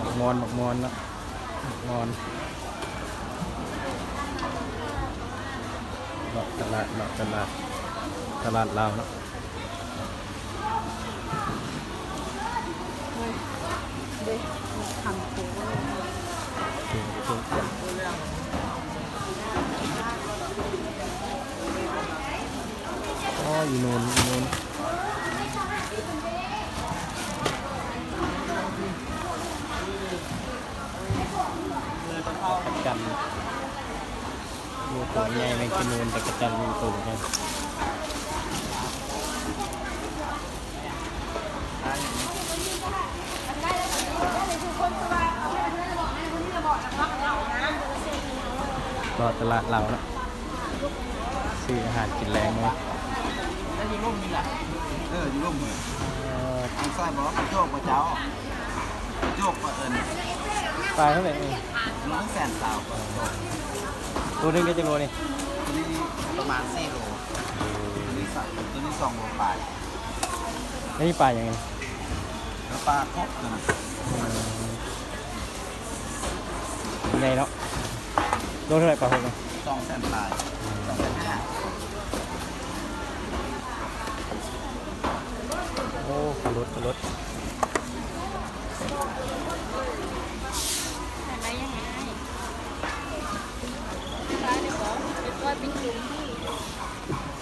หมักมอนเนาะหมักมอนเลาะตลาดตลาดลาวเนาะเด็กทำโค้อ๋ออยู่นู่นกระจันอยู่ตัวใหญ่ในกินนูนแต่กระจันอยู่ตัวใหญ่ก็ตลาดเราเนาะซื้ออาหารกินแรงเลย แล้วอยู่ร่มนี่แหละอยู่ร่มเลยทางซ้ายบอกว่าโจกมาเจ้าโจกมาปลาเท่าไหร่เอง น้องแสนสาวโจก ตัวนึงได้จังโลนี่ ตัวนี้ประมาณ4 โลตัวนี้2 โลปลาย แล้วนี่ปลาอย่างไง แล้วปลาครบนะ ใหญ่เนาะโลเท่าไหร่ปลาหกเนี่ย 2 แสนปลาย2,500,000 โอ้ขรถแต่ไรยังไงร้านเดี๋ยวบอกเดี๋ยวว่าเป็นกลุ่มที่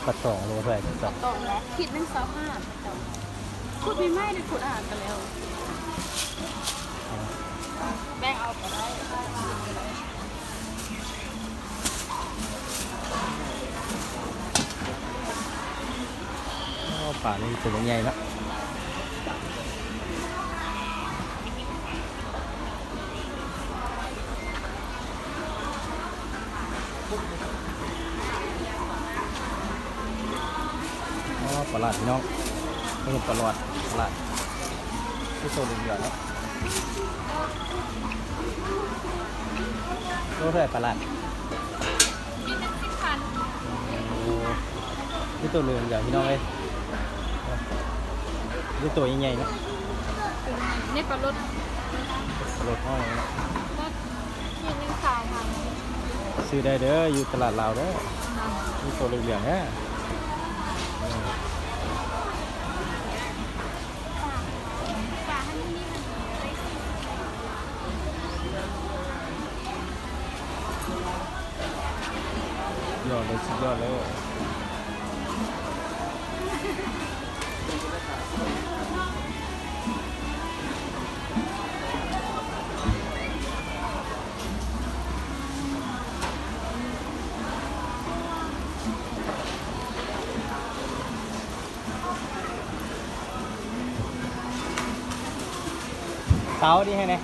ปลา2 โลเท่าไหร่ปลา ตกแล้วคิดเป็น25พูดไม่ได้พูดอ่านกันแล้วแบ่งเอาไปได้ปลานี่ตัวใหญ่แล้วปลาพี่น้องไม่เห็นปลาที่โซนเหลืองๆแล้วรู้เท่าไหร่ปลาที่ตัวเหลืองอย่างพี่น้องเลยที่ตัวใหญ่ๆเนาะ นี่ปลาลด ปลาห้อยเนาะ คิดเป็นสาวค่ะ ซื้อได้เด้ออยู่ตลาดลาวเด้อที่ตัวเหลืองๆฮะยอดเลยสุดยอดเลยเต้าดีให้ไหน